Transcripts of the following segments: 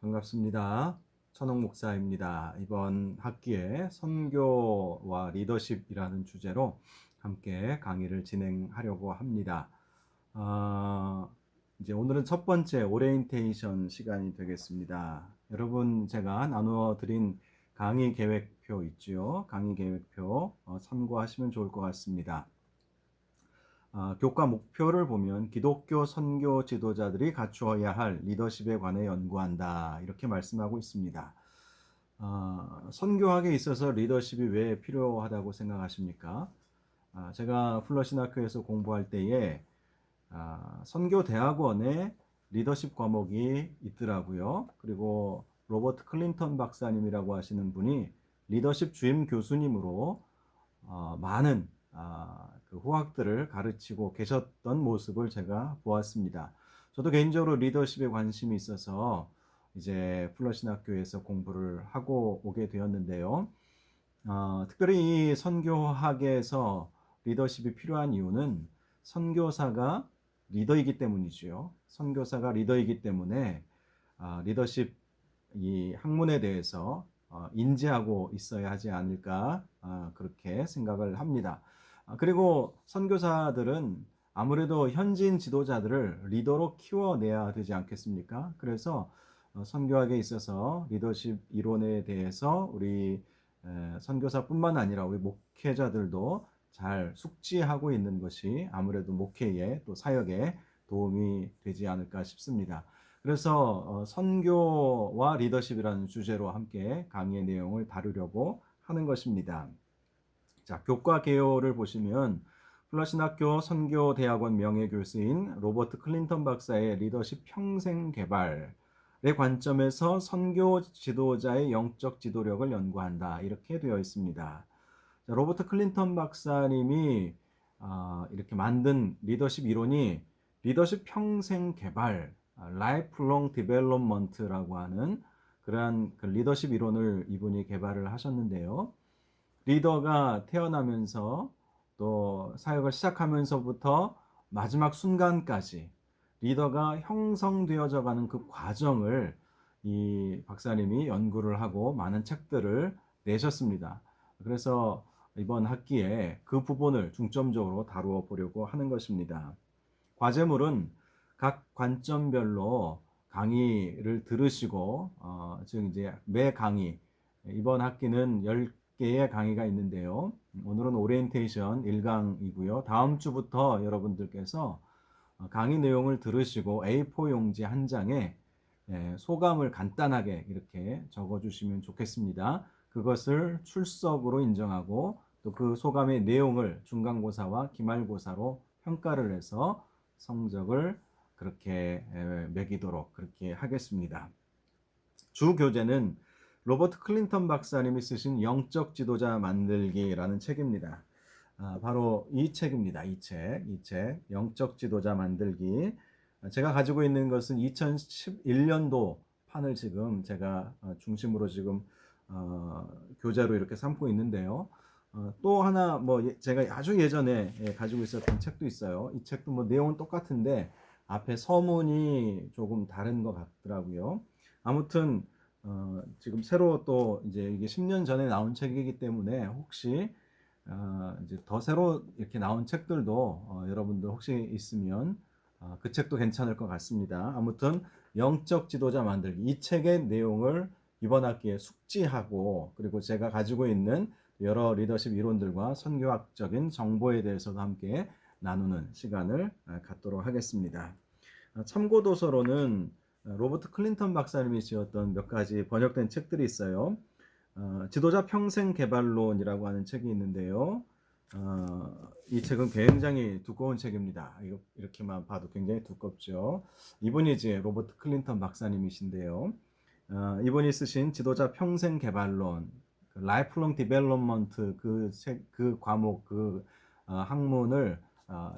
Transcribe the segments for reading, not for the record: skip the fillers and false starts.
반갑습니다. 천옥 목사입니다. 이번 학기에 선교와 리더십이라는 주제로 함께 강의를 진행하려고 합니다. 아, 이제 오늘은 첫 번째 오리엔테이션 시간이 되겠습니다. 여러분 제가 나누어 드린 강의 계획표 있죠? 강의 계획표 참고하시면 좋을 것 같습니다. 교과 목표를 보면 기독교 선교 지도자들이 갖추어야 할 리더십에 관해 연구한다. 이렇게 말씀하고 있습니다. 선교학에 있어서 리더십이 왜 필요하다고 생각하십니까? 제가 플러신학교에서 공부할 때에 선교대학원에 리더십 과목이 있더라고요. 그리고 로버트 클린턴 박사님이라고 하시는 분이 리더십 주임 교수님으로 많은 그 후학들을 가르치고 계셨던 모습을 제가 보았습니다. 저도 개인적으로 리더십에 관심이 있어서 이제 플러신 학교에서 공부를 하고 오게 되었는데요. 특별히 이 선교학에서 리더십이 필요한 이유는 선교사가 리더이기 때문이죠. 선교사가 리더이기 때문에 리더십 이 학문에 대해서 인지하고 있어야 하지 않을까 그렇게 생각을 합니다. 그리고 선교사들은 아무래도 현지인 지도자들을 리더로 키워내야 되지 않겠습니까? 그래서 선교학에 있어서 리더십 이론에 대해서 우리 선교사뿐만 아니라 우리 목회자들도 잘 숙지하고 있는 것이 아무래도 목회에 또 사역에 도움이 되지 않을까 싶습니다. 그래서 선교와 리더십이라는 주제로 함께 강의의 내용을 다루려고 하는 것입니다. 자, 교과 개요를 보시면 플러신학교 선교대학원 명예교수인 로버트 클린턴 박사의 리더십 평생 개발의 관점에서 선교 지도자의 영적 지도력을 연구한다. 이렇게 되어 있습니다. 자, 로버트 클린턴 박사님이 이렇게 만든 리더십 이론이 리더십 평생 개발, 라이프롱 디벨롭먼트라고 하는 그러한 그 리더십 이론을 이분이 개발을 하셨는데요. 리더가 태어나면서 또 사역을 시작하면서부터 마지막 순간까지 리더가 형성되어져 가는 그 과정을 이 박사님이 연구를 하고 많은 책들을 내셨습니다. 그래서 이번 학기에 그 부분을 중점적으로 다루어 보려고 하는 것입니다. 과제물은 각 관점별로 강의를 들으시고 즉 이제 매 강의 이번 학기는 10개의 강의가 있는데요. 오늘은 오리엔테이션 1강이고요. 다음 주부터 여러분들께서 강의 내용을 들으시고 A4 용지 한 장에 소감을 간단하게 이렇게 적어주시면 좋겠습니다. 그것을 출석으로 인정하고 또 그 소감의 내용을 중간고사와 기말고사로 평가를 해서 성적을 그렇게 매기도록 그렇게 하겠습니다. 주 교재는 로버트 클린턴 박사님이 쓰신 영적 지도자 만들기라는 책입니다. 바로 이 책입니다. 이 책, 영적 지도자 만들기. 제가 가지고 있는 것은 2011년도 판을 지금 제가 중심으로 지금 교재로 이렇게 삼고 있는데요. 또 하나 제가 아주 예전에 가지고 있었던 책도 있어요. 이 책도 내용은 똑같은데 앞에 서문이 조금 다른 것 같더라고요. 아무튼 지금 새로 또 이제 이게 10년 전에 나온 책이기 때문에 혹시 이제 더 새로 이렇게 나온 책들도 여러분들 혹시 있으면 그 책도 괜찮을 것 같습니다. 아무튼 영적 지도자 만들기 이 책의 내용을 이번 학기에 숙지하고 그리고 제가 가지고 있는 여러 리더십 이론들과 선교학적인 정보에 대해서도 함께 나누는 시간을 갖도록 하겠습니다. 참고 도서로는 로버트 클린턴 박사님이 지었던 몇 가지 번역된 책들이 있어요. 지도자 평생 개발론이라고 하는 책이 있는데요. 이 책은 굉장히 두꺼운 책입니다. 이렇게만 봐도 굉장히 두껍죠. 이분이 이제 로버트 클린턴 박사님이신데요. 이분이 쓰신 지도자 평생 개발론, 라이프롱 디벨롭먼트 그 과목 학문을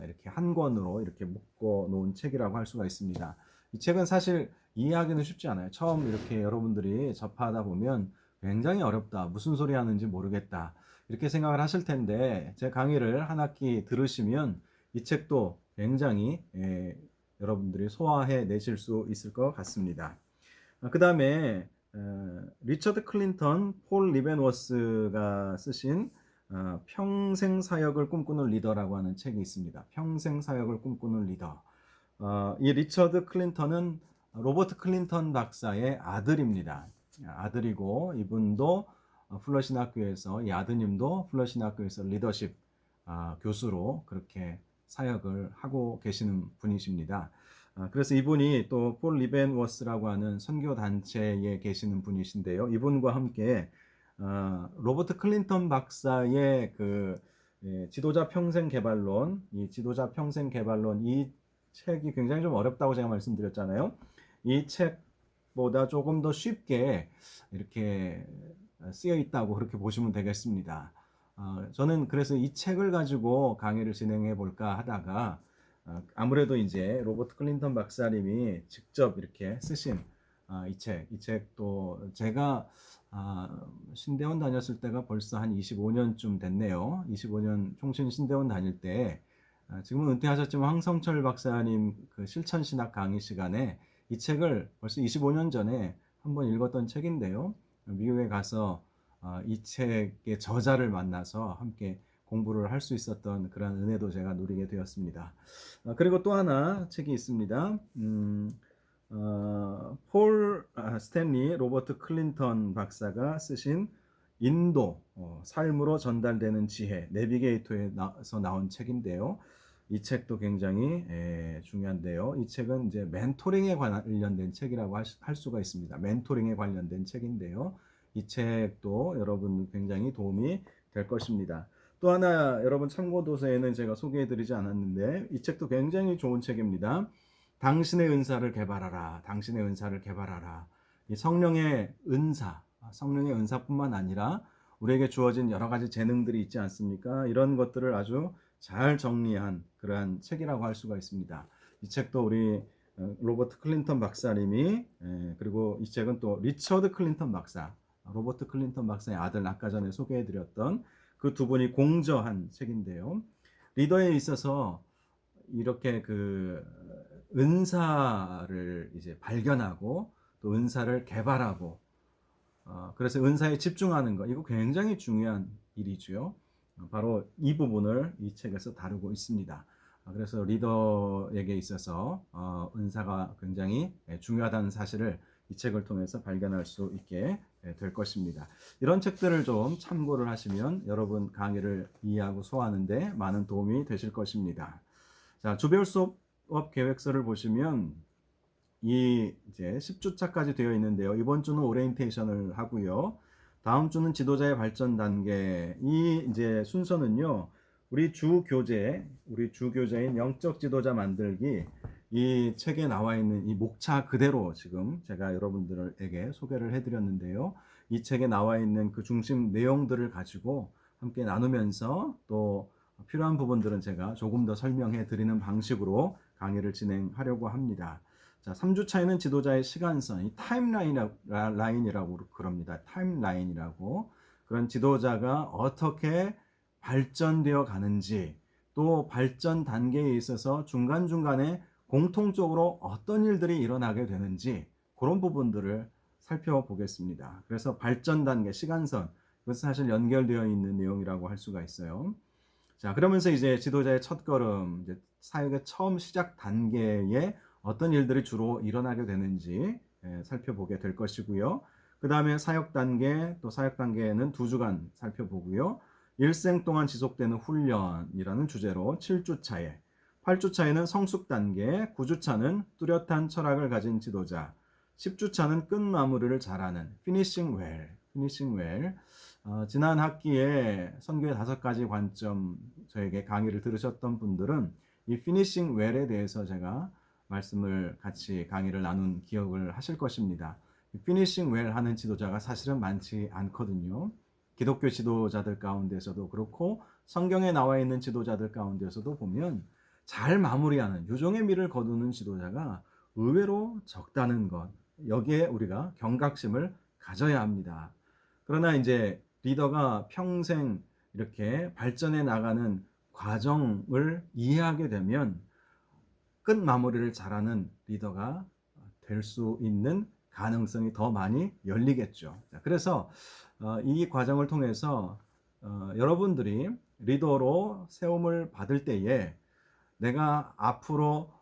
이렇게 한 권으로 이렇게 묶어 놓은 책이라고 할 수가 있습니다. 이 책은 사실 이해하기는 쉽지 않아요. 처음 이렇게 여러분들이 접하다 보면 굉장히 어렵다. 무슨 소리 하는지 모르겠다. 이렇게 생각을 하실 텐데 제 강의를 한 학기 들으시면 이 책도 굉장히 여러분들이 소화해 내실 수 있을 것 같습니다. 그다음에 리처드 클린턴, 폴 리벤워스가 쓰신 평생 사역을 꿈꾸는 리더라고 하는 책이 있습니다. 평생 사역을 꿈꾸는 리더. 이 리처드 클린턴은 로버트 클린턴 박사의 아들입니다. 아들이고 이분도 플러신 학교에서 이 아드님도 플러신 학교에서 리더십 교수로 그렇게 사역을 하고 계시는 분이십니다. 그래서 이분이 또 폴 리벤워스라고 하는 선교 단체에 계시는 분이신데요. 이분과 함께 로버트 클린턴 박사의 그 지도자 평생 개발론, 이 지도자 평생 개발론 이 책이 굉장히 좀 어렵다고 제가 말씀드렸잖아요. 이 책보다 조금 더 쉽게 이렇게 쓰여 있다고 그렇게 보시면 되겠습니다. 저는 그래서 이 책을 가지고 강의를 진행해 볼까 하다가 아무래도 이제 로버트 클린턴 박사님이 직접 이렇게 쓰신 이 책도 제가 신대원 다녔을 때가 벌써 한 25년쯤 됐네요. 25년 총신 신대원 다닐 때 지금은 은퇴하셨지만 황성철 박사님 그 실천신학 강의 시간에 이 책을 벌써 25년 전에 한번 읽었던 책인데요. 미국에 가서 이 책의 저자를 만나서 함께 공부를 할 수 있었던 그런 은혜도 제가 누리게 되었습니다. 그리고 또 하나 책이 있습니다. 폴 스탠리 로버트 클린턴 박사가 쓰신 인도 삶으로 전달되는 지혜 내비게이터에서 나온 책인데요. 이 책도 굉장히 중요한데요. 이 책은 이제 멘토링에 관련된 책이라고 할 수가 있습니다. 멘토링에 관련된 책인데요. 이 책도 여러분 굉장히 도움이 될 것입니다. 또 하나 여러분 참고 도서에는 제가 소개해드리지 않았는데 이 책도 굉장히 좋은 책입니다. 당신의 은사를 개발하라. 당신의 은사를 개발하라. 이 성령의 성령의 은사뿐만 아니라 우리에게 주어진 여러 가지 재능들이 있지 않습니까? 이런 것들을 아주 잘 정리한 그러한 책이라고 할 수가 있습니다. 이 책도 우리 로버트 클린턴 박사님이 그리고 이 책은 또 리처드 클린턴 박사, 로버트 클린턴 박사의 아들 아까 전에 소개해드렸던 그 두 분이 공저한 책인데요. 리더에 있어서 이렇게 그 은사를 이제 발견하고 또 은사를 개발하고 그래서 은사에 집중하는 거 이거 굉장히 중요한 일이죠. 바로 이 부분을 이 책에서 다루고 있습니다. 그래서 리더에게 있어서 은사가 굉장히 중요하다는 사실을 이 책을 통해서 발견할 수 있게 될 것입니다. 이런 책들을 좀 참고를 하시면 여러분 강의를 이해하고 소화하는데 많은 도움이 되실 것입니다. 자, 주별 수업 계획서를 보시면 이 이제 10주차까지 되어 있는데요. 이번 주는 오리엔테이션을 하고요. 다음 주는 지도자의 발전 단계. 이 이제 순서는요. 우리 주교재인 영적 지도자 만들기 이 책에 나와 있는 이 목차 그대로 지금 제가 여러분들에게 소개를 해드렸는데요. 이 책에 나와 있는 그 중심 내용들을 가지고 함께 나누면서 또 필요한 부분들은 제가 조금 더 설명해 드리는 방식으로 강의를 진행하려고 합니다. 자, 3주차에는 지도자의 시간선, 이 타임라인이라고 그럽니다. 타임라인이라고. 그런 지도자가 어떻게 발전되어 가는지, 또 발전 단계에 있어서 중간중간에 공통적으로 어떤 일들이 일어나게 되는지 그런 부분들을 살펴보겠습니다. 그래서 발전 단계, 시간선, 그것은 사실 연결되어 있는 내용이라고 할 수가 있어요. 자, 그러면서 이제 지도자의 첫걸음, 이제 사역의 처음 시작 단계에 어떤 일들이 주로 일어나게 되는지 살펴보게 될 것이고요. 그 다음에 사역 단계, 또 사역 단계는 2주간 살펴보고요. 일생 동안 지속되는 훈련이라는 주제로 7주차에, 8주차에는 성숙 단계, 9주차는 뚜렷한 철학을 가진 지도자, 10주차는 끝 마무리를 잘하는 피니싱 웰. 지난 학기에 선교의 5가지 관점 저에게 강의를 들으셨던 분들은 이 피니싱 웰에 대해서 제가 말씀을 같이 강의를 나눈 기억을 하실 것입니다. 피니싱 웰 하는 지도자가 사실은 많지 않거든요. 기독교 지도자들 가운데서도 그렇고 성경에 나와 있는 지도자들 가운데서도 보면 잘 마무리하는 유종의 미를 거두는 지도자가 의외로 적다는 것. 여기에 우리가 경각심을 가져야 합니다. 그러나 이제 리더가 평생 이렇게 발전해 나가는 과정을 이해하게 되면 끝 마무리를 잘하는 리더가 될 수 있는 가능성이 더 많이 열리겠죠. 자, 그래서 이 과정을 통해서 여러분들이 리더로 세움을 받을 때에 내가 앞으로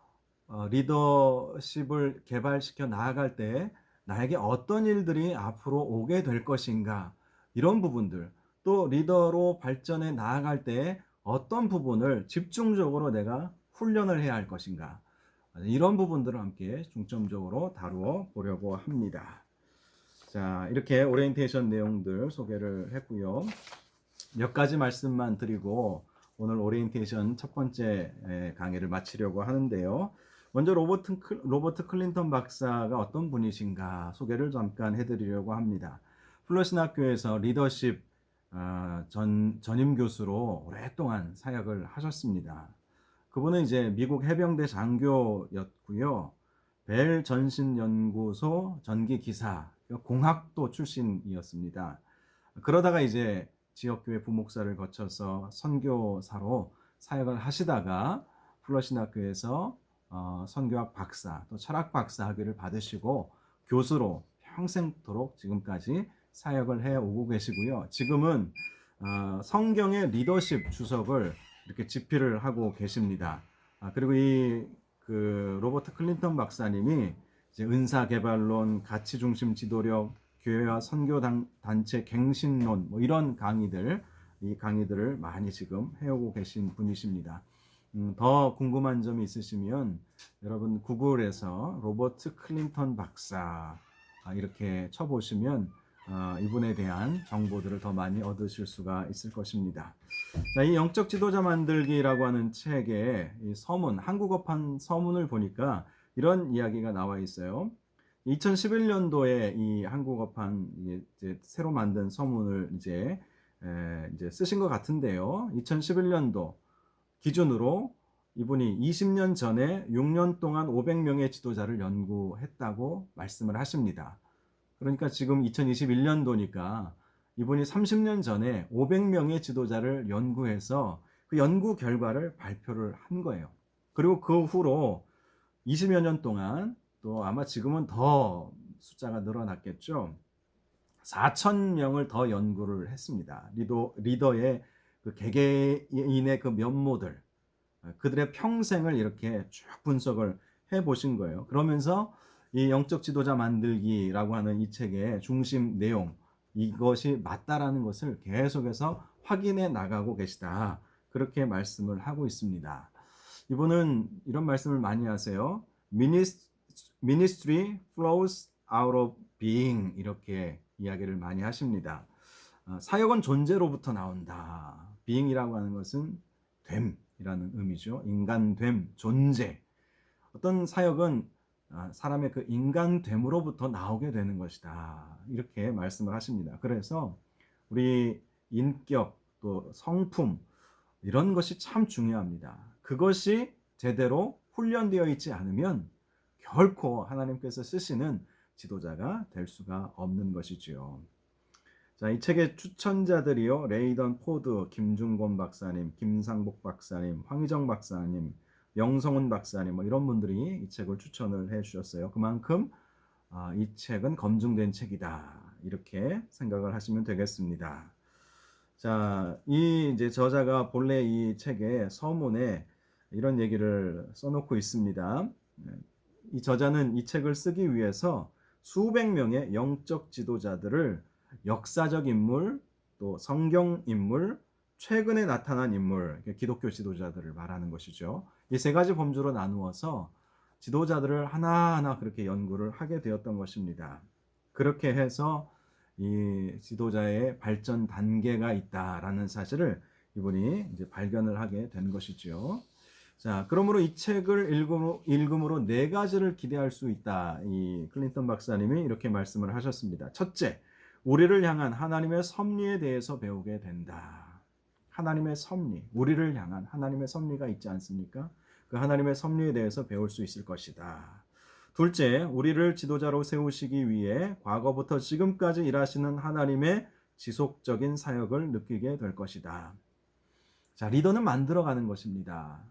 리더십을 개발시켜 나아갈 때 나에게 어떤 일들이 앞으로 오게 될 것인가, 이런 부분들, 또 리더로 발전해 나아갈 때 어떤 부분을 집중적으로 내가 훈련을 해야 할 것인가, 이런 부분들을 함께 중점적으로 다루어 보려고 합니다. 자, 이렇게 오리엔테이션 내용들 소개를 했고요. 몇 가지 말씀만 드리고 오늘 오리엔테이션 첫 번째 강의를 마치려고 하는데요. 먼저 로버트 클린턴 박사가 어떤 분이신가 소개를 잠깐 해드리려고 합니다. 플러신 학교에서 리더십 전임 교수로 오랫동안 사역을 하셨습니다. 그분은 이제 미국 해병대 장교였고요. 벨 전신연구소 전기기사, 공학도 출신이었습니다. 그러다가 이제 지역교회 부목사를 거쳐서 선교사로 사역을 하시다가 플러신 학교에서 선교학 박사, 또 철학 박사 학위를 받으시고 교수로 평생토록 지금까지 사역을 해오고 계시고요. 지금은 성경의 리더십 주석을 이렇게 집필을 하고 계십니다. 그리고 그 로버트 클린턴 박사님이 이제 은사개발론, 가치중심 지도력, 교회와 선교 단체 갱신론, 뭐 이런 이 강의들을 많이 지금 해오고 계신 분이십니다. 더 궁금한 점이 있으시면 여러분 구글에서 로버트 클린턴 박사 이렇게 쳐보시면 이분에 대한 정보들을 더 많이 얻으실 수가 있을 것입니다. 자, 이 영적 지도자 만들기라고 하는 책의 이 서문, 한국어판 서문을 보니까 이런 이야기가 나와 있어요. 2011년도에 이 한국어판 이제 새로 만든 서문을 이제 쓰신 것 같은데요. 2011년도 기준으로 이분이 20년 전에 6년 동안 500명의 지도자를 연구했다고 말씀을 하십니다. 그러니까 지금 2021년도니까 이분이 30년 전에 500명의 지도자를 연구해서 그 연구 결과를 발표를 한 거예요. 그리고 그 후로 20여 년 동안, 또 아마 지금은 더 숫자가 늘어났겠죠. 4,000명을 더 연구를 했습니다. 리더의 그 개개인의 그 면모들, 그들의 평생을 이렇게 쭉 분석을 해보신 거예요. 그러면서 이 영적 지도자 만들기라고 하는 이 책의 중심 내용, 이것이 맞다라는 것을 계속해서 확인해 나가고 계시다, 그렇게 말씀을 하고 있습니다. 이분은 이런 말씀을 많이 하세요. Ministry flows out of being, 이렇게 이야기를 많이 하십니다. 사역은 존재로부터 나온다. being이라고 하는 것은 됨이라는 의미죠. 인간됨, 존재. 어떤 사역은 사람의 그 인간됨으로부터 나오게 되는 것이다, 이렇게 말씀을 하십니다. 그래서 우리 인격, 또 성품, 이런 것이 참 중요합니다. 그것이 제대로 훈련되어 있지 않으면 결코 하나님께서 쓰시는 지도자가 될 수가 없는 것이지요. 자, 이 책의 추천자들이요, 레이던 포드, 김중곤 박사님, 김상복 박사님, 황희정 박사님, 명성훈 박사님, 뭐 이런 분들이 이 책을 추천을 해 주셨어요. 그만큼 이 책은 검증된 책이다, 이렇게 생각을 하시면 되겠습니다. 자, 이제 저자가 본래 이 책의 서문에 이런 얘기를 써놓고 있습니다. 이 저자는 이 책을 쓰기 위해서 수백 명의 영적 지도자들을 역사적 인물, 또 성경 인물, 최근에 나타난 인물, 기독교 지도자들을 말하는 것이죠. 이 세 가지 범주로 나누어서 지도자들을 하나하나 그렇게 연구를 하게 되었던 것입니다. 그렇게 해서 이 지도자의 발전 단계가 있다라는 사실을 이분이 이제 발견을 하게 된 것이죠. 자, 그러므로 이 책을 읽음으로 네 가지를 기대할 수 있다. 이 클린턴 박사님이 이렇게 말씀을 하셨습니다. 첫째, 우리를 향한 하나님의 섭리에 대해서 배우게 된다. 하나님의 섭리, 우리를 향한 하나님의 섭리가 있지 않습니까? 그 하나님의 섭리에 대해서 배울 수 있을 것이다. 둘째, 우리를 지도자로 세우시기 위해 과거부터 지금까지 일하시는 하나님의 지속적인 사역을 느끼게 될 것이다. 자, 리더는 만들어가는 것입니다.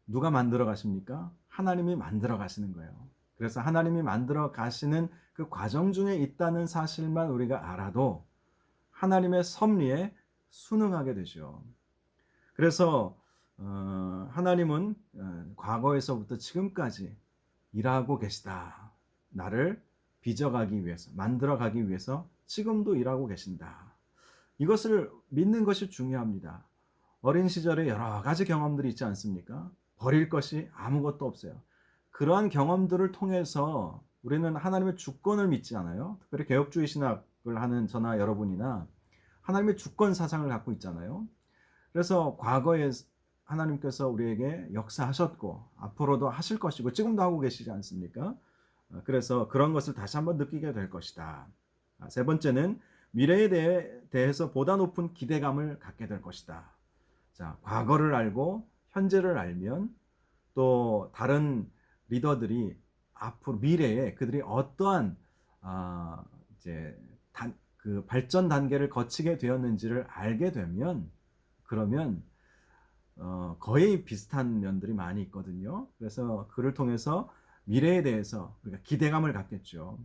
누가 만들어 가십니까? 하나님이 만들어 가시는 거예요. 그래서 하나님이 만들어 가시는 그 과정 중에 있다는 사실만 우리가 알아도 하나님의 섭리에 순응하게 되죠. 그래서 하나님은 과거에서부터 지금까지 일하고 계시다. 나를 빚어가기 위해서, 만들어가기 위해서 지금도 일하고 계신다. 이것을 믿는 것이 중요합니다. 어린 시절에 여러 가지 경험들이 있지 않습니까? 버릴 것이 아무것도 없어요. 그러한 경험들을 통해서 우리는 하나님의 주권을 믿지 않아요? 특별히 개혁주의 신학을 하는 저나 여러분이나 하나님의 주권 사상을 갖고 있잖아요. 그래서 과거에 하나님께서 우리에게 역사하셨고 앞으로도 하실 것이고 지금도 하고 계시지 않습니까? 그래서 그런 것을 다시 한번 느끼게 될 것이다. 세 번째는 미래에 대해서 보다 높은 기대감을 갖게 될 것이다. 자, 과거를 알고 현재를 알면 또 다른 리더들이 앞으로 미래에 그들이 어떠한 이제 그 발전 단계를 거치게 되었는지를 알게 되면 그러면 거의 비슷한 면들이 많이 있거든요. 그래서 그를 통해서 미래에 대해서 우리가 기대감을 갖겠죠.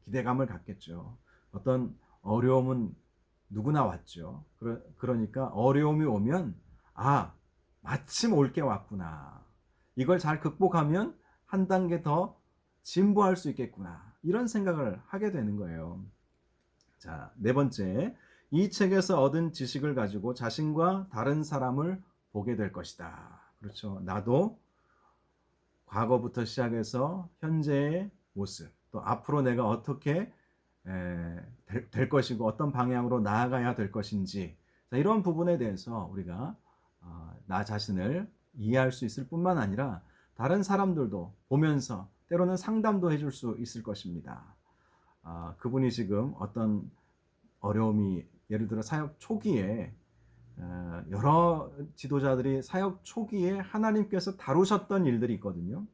기대감을 갖겠죠. 어떤 어려움은 누구나 왔죠. 그러니까 어려움이 오면 마침 올 게 왔구나. 이걸 잘 극복하면 한 단계 더 진보할 수 있겠구나. 이런 생각을 하게 되는 거예요. 자, 네 번째. 이 책에서 얻은 지식을 가지고 자신과 다른 사람을 보게 될 것이다. 그렇죠. 나도 과거부터 시작해서 현재의 모습, 또 앞으로 내가 어떻게 될 것이고 어떤 방향으로 나아가야 될 것인지, 자, 이런 부분에 대해서 우리가 나 자신을 이해할 수 있을 뿐만 아니라 다른 사람들도 보면서 때로는 상담도 해줄 수 있을 것입니다. 그분이 지금 어떤 어려움이, 예를 들어 사역 초기에 여러 지도자들이 사역 초기에 하나님께서 다루셨던 일들이 있거든요.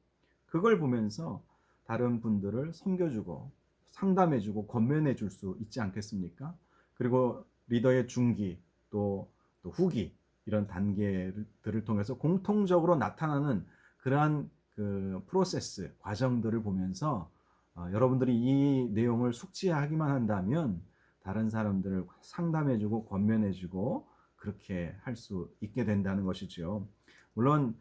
그걸 보면서 다른 분들을 섬겨주고 상담해주고 권면해줄 수 있지 않겠습니까? 그리고 리더의 중기 또 후기 이런 단계들을 통해서 공통적으로 나타나는 그러한 그 프로세스 과정들을 보면서 여러분들이 이 내용을 숙지하기만 한다면 다른 사람들을 상담해주고 권면해주고 그렇게 할 수 있게 된다는 것이죠. 물론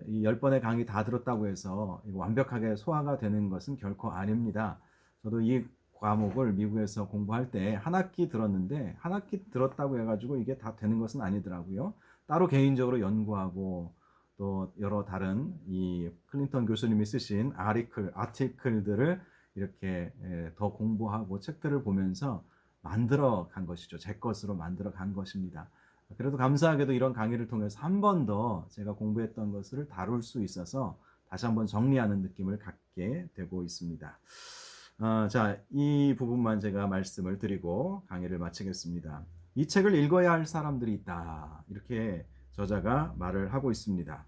이 10번의 강의 다 들었다고 해서 완벽하게 소화가 되는 것은 결코 아닙니다. 저도 이 과목을 미국에서 공부할 때 한 학기 들었는데 한 학기 들었다고 해가지고 이게 다 되는 것은 아니더라고요. 따로 개인적으로 연구하고 또 여러 다른 이 클린턴 교수님이 쓰신 아티클들을 이렇게 더 공부하고 책들을 보면서 만들어 간 것이죠. 제 것으로 만들어 간 것입니다. 그래도 감사하게도 이런 강의를 통해서 한 번 더 제가 공부했던 것을 다룰 수 있어서 다시 한번 정리하는 느낌을 갖게 되고 있습니다. 자, 이 부분만 제가 말씀을 드리고 강의를 마치겠습니다. 이 책을 읽어야 할 사람들이 있다. 이렇게 저자가 말을 하고 있습니다.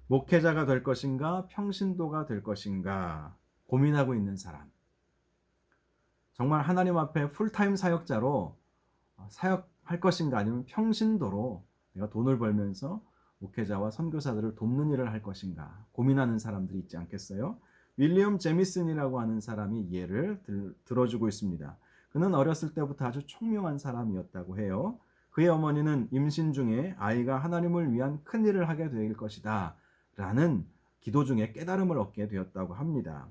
목회자가 될 것인가, 평신도가 될 것인가 고민하고 있는 사람. 정말 하나님 앞에 풀타임 사역자로 사역할 것인가 아니면 평신도로 내가 돈을 벌면서 목회자와 선교사들을 돕는 일을 할 것인가 고민하는 사람들이 있지 않겠어요? 윌리엄 제미슨이라고 하는 사람이 예를 들어주고 있습니다. 그는 어렸을 때부터 아주 총명한 사람이었다고 해요. 그의 어머니는 임신 중에 아이가 하나님을 위한 큰 일을 하게 될 것이다 라는 기도 중에 깨달음을 얻게 되었다고 합니다.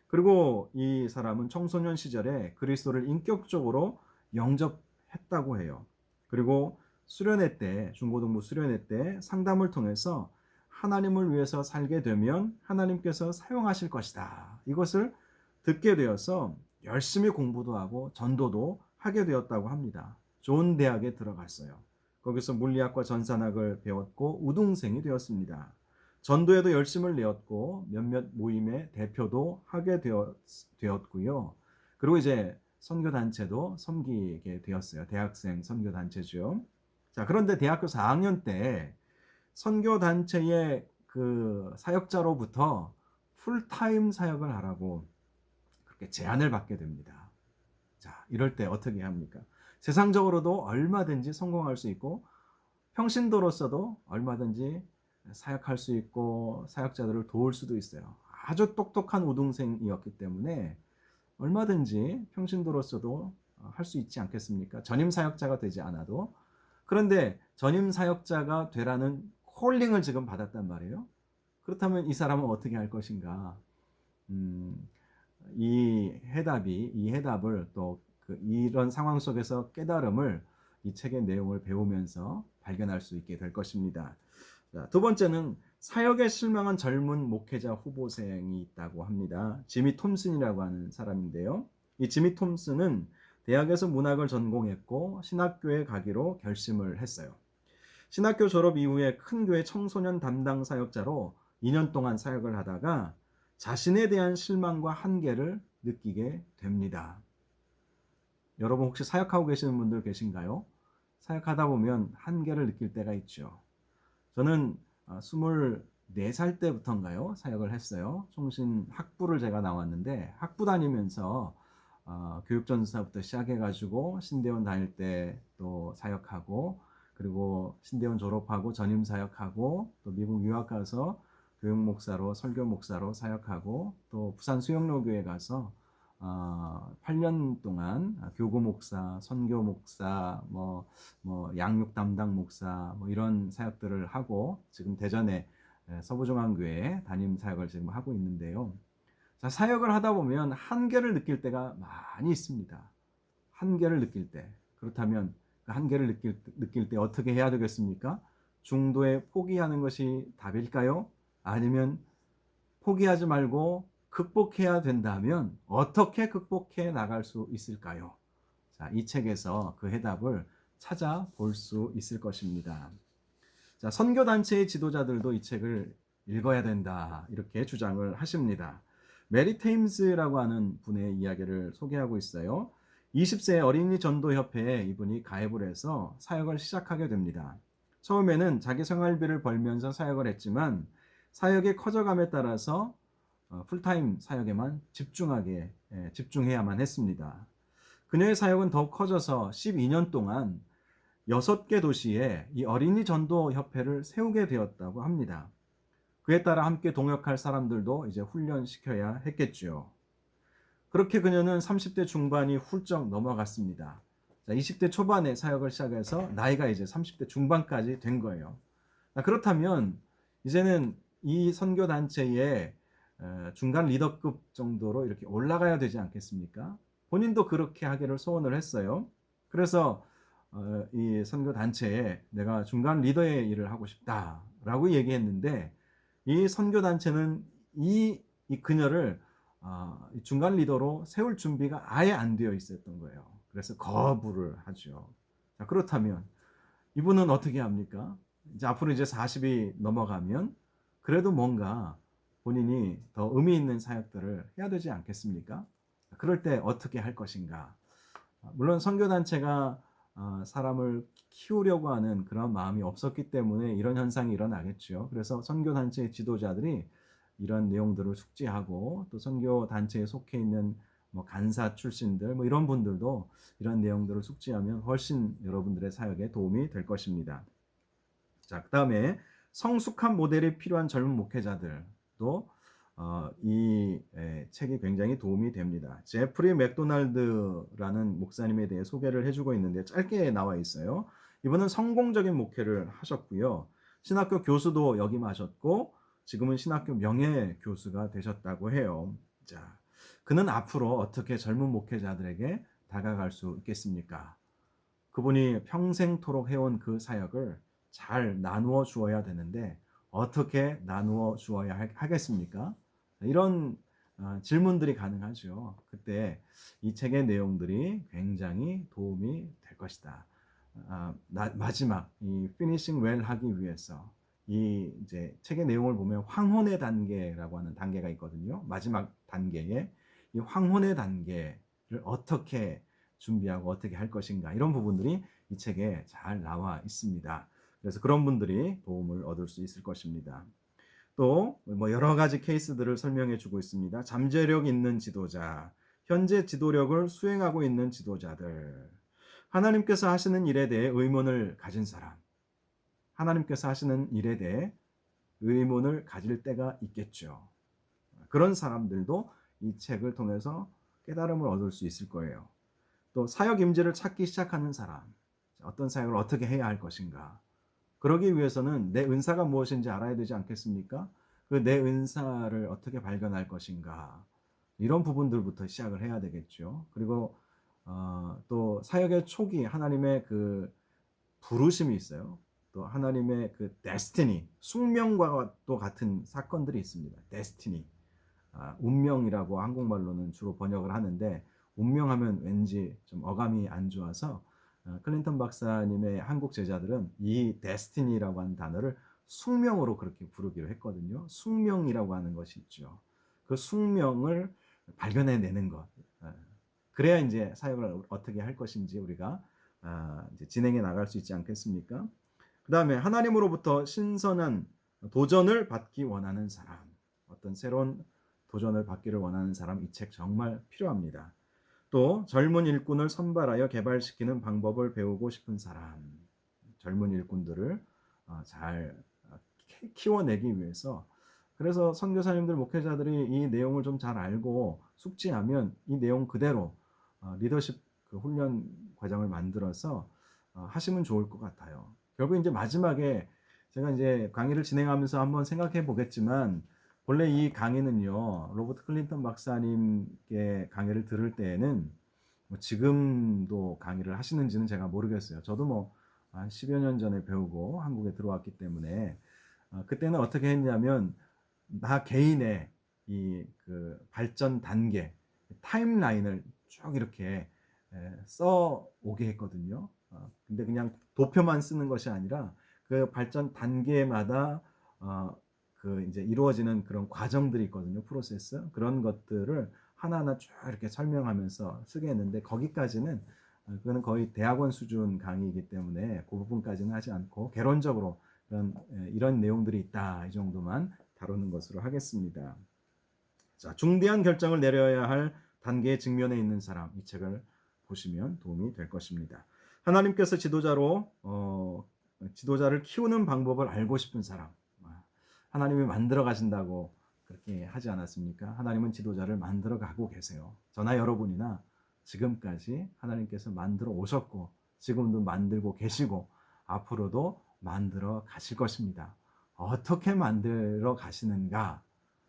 그리고 이 사람은 청소년 시절에 그리스도를 인격적으로 영접했다고 해요. 그리고 수련회 때, 중고등부 수련회 때 상담을 통해서 하나님을 위해서 살게 되면 하나님께서 사용하실 것이다. 이것을 듣게 되어서 열심히 공부도 하고 전도도 하게 되었다고 합니다. 좋은 대학에 들어갔어요. 거기서 물리학과 전산학을 배웠고 우등생이 되었습니다. 전도에도 열심을 내었고 몇몇 모임의 대표도 하게 되었고요. 그리고 이제 선교단체도 섬기게 되었어요. 대학생 선교단체죠. 자, 그런데 대학교 4학년 때 선교단체의 그 사역자로부터 풀타임 사역을 하라고 그렇게 제안을 받게 됩니다. 자, 이럴 때 어떻게 합니까? 세상적으로도 얼마든지 성공할 수 있고 평신도로서도 얼마든지 사역할 수 있고 사역자들을 도울 수도 있어요. 아주 똑똑한 우등생이었기 때문에 얼마든지 평신도로서도 할 수 있지 않겠습니까? 전임 사역자가 되지 않아도. 그런데 전임 사역자가 되라는 콜링을 지금 받았단 말이에요. 그렇다면 이 사람은 어떻게 할 것인가? 음, 이 해답을 또 이런 상황 속에서 깨달음을 이 책의 내용을 배우면서 발견할 수 있게 될 것입니다. 자, 두 번째는 사역에 실망한 젊은 목회자 후보생이 있다고 합니다. 지미 톰슨이라고 하는 사람인데요. 이 지미 톰슨은 대학에서 문학을 전공했고 신학교에 가기로 결심을 했어요. 신학교 졸업 이후에 큰 교회 청소년 담당 사역자로 2년 동안 사역을 하다가 자신에 대한 실망과 한계를 느끼게 됩니다. 여러분 혹시 사역하고 계시는 분들 계신가요? 사역하다 보면 한계를 느낄 때가 있죠. 저는 24살 때부터인가요? 사역을 했어요. 총신 학부를 제가 나왔는데 학부 다니면서 교육전사부터 시작해가지고 신대원 다닐 때 또 사역하고 그리고 신대원 졸업하고 전임 사역하고 또 미국 유학 가서 교육 목사로 설교 목사로 사역하고 또 부산 수영로교회 가서 8년 동안 교구 목사, 선교 목사, 양육 담당 목사 이런 사역들을 하고 지금 대전에 서부중앙교회 담임 사역을 지금 하고 있는데요. 자, 사역을 하다 보면 한계를 느낄 때가 많이 있습니다. 한계를 느낄 때. 그렇다면 그 한계를 느낄 때 어떻게 해야 되겠습니까? 중도에 포기하는 것이 답일까요? 아니면 포기하지 말고 극복해야 된다면 어떻게 극복해 나갈 수 있을까요? 자, 이 책에서 그 해답을 찾아볼 수 있을 것입니다. 자, 선교단체의 지도자들도 이 책을 읽어야 된다. 이렇게 주장을 하십니다. 메리 테임스라고 하는 분의 이야기를 소개하고 있어요. 20세 어린이 전도협회에 이분이 가입을 해서 사역을 시작하게 됩니다. 처음에는 자기 생활비를 벌면서 사역을 했지만 사역이 커져감에 따라서 풀타임 사역에만 집중해야만 했습니다. 그녀의 사역은 더욱 커져서 12년 동안 6개 도시에 이 어린이 전도 협회를 세우게 되었다고 합니다. 그에 따라 함께 동역할 사람들도 이제 훈련시켜야 했겠죠. 그렇게 그녀는 30대 중반이 훌쩍 넘어갔습니다. 자, 20대 초반에 사역을 시작해서 나이가 이제 30대 중반까지 된 거예요. 그렇다면 이제는 이 선교단체의 중간 리더급 정도로 이렇게 올라가야 되지 않겠습니까? 본인도 그렇게 하기를 소원을 했어요. 그래서 이 선교단체에 내가 중간 리더의 일을 하고 싶다라고 얘기했는데 이 선교단체는 이 그녀를 중간 리더로 세울 준비가 아예 안 되어 있었던 거예요. 그래서 거부를 하죠. 자, 그렇다면 이분은 어떻게 합니까? 이제 앞으로 이제 40이 넘어가면 그래도 뭔가 본인이 더 의미 있는 사역들을 해야 되지 않겠습니까? 그럴 때 어떻게 할 것인가? 물론 선교단체가 사람을 키우려고 하는 그런 마음이 없었기 때문에 이런 현상이 일어나겠죠. 그래서 선교단체의 지도자들이 이런 내용들을 숙지하고 또 선교단체에 속해 있는 간사 출신들 이런 분들도 이런 내용들을 숙지하면 훨씬 여러분들의 사역에 도움이 될 것입니다. 자, 그 다음에 성숙한 모델이 필요한 젊은 목회자들도 이 책이 굉장히 도움이 됩니다. 제프리 맥도날드라는 목사님에 대해 소개를 해주고 있는데 짧게 나와 있어요. 이분은 성공적인 목회를 하셨고요. 신학교 교수도 역임하셨고 지금은 신학교 명예 교수가 되셨다고 해요. 자, 그는 앞으로 어떻게 젊은 목회자들에게 다가갈 수 있겠습니까? 그분이 평생토록 해온 그 사역을 잘 나누어 주어야 되는데 어떻게 나누어 주어야 하겠습니까? 이런 질문들이 가능하죠. 그때 이 책의 내용들이 굉장히 도움이 될 것이다. 마지막 이 피니싱 웰 하기 위해서 이 이제 책의 내용을 보면 황혼의 단계라고 하는 단계가 있거든요. 마지막 단계에 이 황혼의 단계를 어떻게 준비하고 어떻게 할 것인가 이런 부분들이 이 책에 잘 나와 있습니다. 그래서 그런 분들이 도움을 얻을 수 있을 것입니다. 또 여러 가지 케이스들을 설명해 주고 있습니다. 잠재력 있는 지도자, 현재 지도력을 수행하고 있는 지도자들, 하나님께서 하시는 일에 대해 의문을 가진 사람, 하나님께서 하시는 일에 대해 의문을 가질 때가 있겠죠. 그런 사람들도 이 책을 통해서 깨달음을 얻을 수 있을 거예요. 또 사역 임재를 찾기 시작하는 사람, 어떤 사역을 어떻게 해야 할 것인가. 그러기 위해서는 내 은사가 무엇인지 알아야 되지 않겠습니까? 그 내 은사를 어떻게 발견할 것인가. 이런 부분들부터 시작을 해야 되겠죠. 그리고 또 사역의 초기 하나님의 그 부르심이 있어요. 또 하나님의 그 데스티니, 숙명과 또 같은 사건들이 있습니다. 데스티니, 운명이라고 한국말로는 주로 번역을 하는데, 운명하면 왠지 좀 어감이 안 좋아서 클린턴 박사님의 한국 제자들은 이 데스티니라고 하는 단어를 숙명으로 그렇게 부르기로 했거든요. 숙명이라고 하는 것이 있죠. 그 숙명을 발견해내는 것. 그래야 이제 사역을 어떻게 할 것인지 우리가 이제 진행해 나갈 수 있지 않겠습니까? 그 다음에 하나님으로부터 신선한 도전을 받기 원하는 사람, 어떤 새로운 도전을 받기를 원하는 사람, 이 책 정말 필요합니다. 또 젊은 일꾼을 선발하여 개발시키는 방법을 배우고 싶은 사람, 젊은 일꾼들을 잘 키워내기 위해서, 그래서 선교사님들, 목회자들이 이 내용을 좀 잘 알고 숙지하면 이 내용 그대로 리더십 그 훈련 과정을 만들어서 하시면 좋을 것 같아요. 결국 이제 마지막에 제가 이제 강의를 진행하면서 한번 생각해 보겠지만, 본래 이 강의는요, 로버트 클린턴 박사님께 강의를 들을 때에는 뭐 지금도 강의를 하시는지는 제가 모르겠어요. 저도 뭐 한 10여 년 전에 배우고 한국에 들어왔기 때문에 그때는 어떻게 했냐면, 나 개인의 이 그 발전 단계 타임라인을 쭉 이렇게 써 오게 했거든요. 근데 그냥 도표만 쓰는 것이 아니라 그 발전 단계마다 그 이제 이루어지는 그런 과정들이 있거든요. 프로세스. 그런 것들을 하나하나 쭉 이렇게 설명하면서 쓰게 했는데, 거기까지는 그거는 거의 대학원 수준 강의이기 때문에 그 부분까지는 하지 않고 개론적으로 이런 내용들이 있다, 이 정도만 다루는 것으로 하겠습니다. 자, 중대한 결정을 내려야 할 단계에 직면해 있는 사람, 이 책을 보시면 도움이 될 것입니다. 하나님께서 지도자를 키우는 방법을 알고 싶은 사람, 하나님이 만들어 가신다고 그렇게 하지 않았습니까? 하나님은 지도자를 만들어 가고 계세요. 저나 여러분이나 지금까지 하나님께서 만들어 오셨고, 지금도 만들고 계시고, 앞으로도 만들어 가실 것입니다. 어떻게 만들어 가시는가?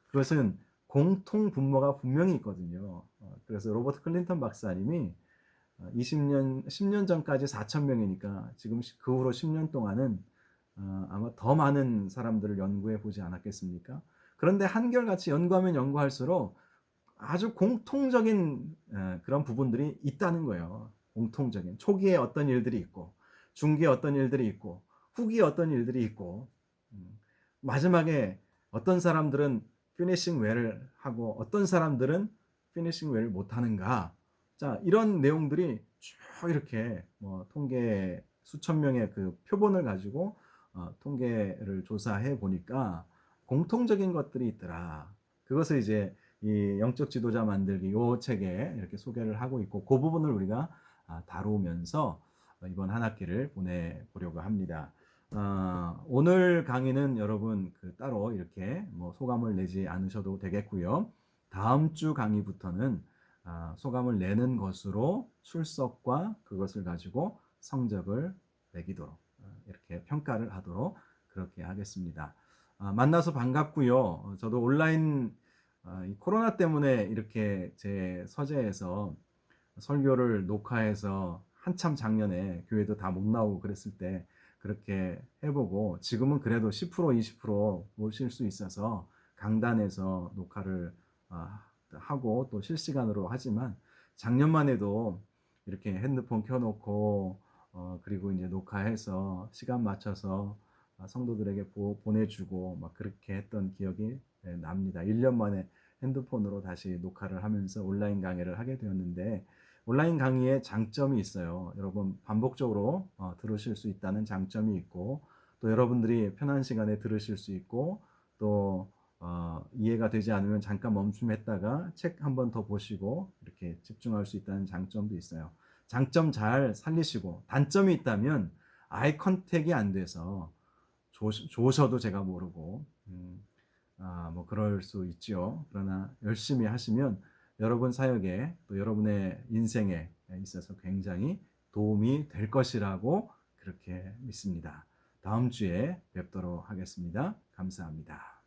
그것은 공통 분모가 분명히 있거든요. 그래서 로버트 클린턴 박사님이 10년 전까지 4천 명이니까 지금 그 후로 10년 동안은 아마 더 많은 사람들을 연구해 보지 않았겠습니까? 그런데 한결같이 연구하면 연구할수록 아주 공통적인 그런 부분들이 있다는 거예요. 공통적인. 초기에 어떤 일들이 있고, 중기에 어떤 일들이 있고, 후기에 어떤 일들이 있고, 마지막에 어떤 사람들은 피니싱 웰을 하고 어떤 사람들은 피니싱 웰을 못하는가. 자, 이런 내용들이 쭉 이렇게 뭐 통계 수천 명의 그 표본을 가지고 통계를 조사해 보니까 공통적인 것들이 있더라. 그것을 이제 이 영적 지도자 만들기 요 책에 이렇게 소개를 하고 있고, 그 부분을 우리가 다루면서 이번 한 학기를 보내보려고 합니다. 오늘 강의는 여러분 따로 이렇게 뭐 소감을 내지 않으셔도 되겠고요. 다음 주 강의부터는 소감을 내는 것으로 출석과 그것을 가지고 성적을 매기도록 이렇게 평가를 하도록 그렇게 하겠습니다. 만나서 반갑고요. 저도 온라인 이 코로나 때문에 이렇게 제 서재에서 설교를 녹화해서 한참 작년에 교회도 다 못 나오고 그랬을 때 그렇게 해보고, 지금은 그래도 10% 20% 모실 수 있어서 강단에서 녹화를 하고 또 실시간으로 하지만, 작년만 해도 이렇게 핸드폰 켜놓고 그리고 이제 녹화해서 시간 맞춰서 성도들에게 보내주고 막 그렇게 했던 기억이 납니다. 1년 만에 핸드폰으로 다시 녹화를 하면서 온라인 강의를 하게 되었는데, 온라인 강의에 장점이 있어요. 여러분 반복적으로 들으실 수 있다는 장점이 있고, 또 여러분들이 편한 시간에 들으실 수 있고, 또 이해가 되지 않으면 잠깐 멈춤했다가 책 한 번 더 보시고 이렇게 집중할 수 있다는 장점도 있어요. 장점 잘 살리시고, 단점이 있다면 아이 컨택이 안 돼서 조셔도 제가 모르고 뭐 그럴 수 있죠. 그러나 열심히 하시면 여러분 사역에 또 여러분의 인생에 있어서 굉장히 도움이 될 것이라고 그렇게 믿습니다. 다음 주에 뵙도록 하겠습니다. 감사합니다.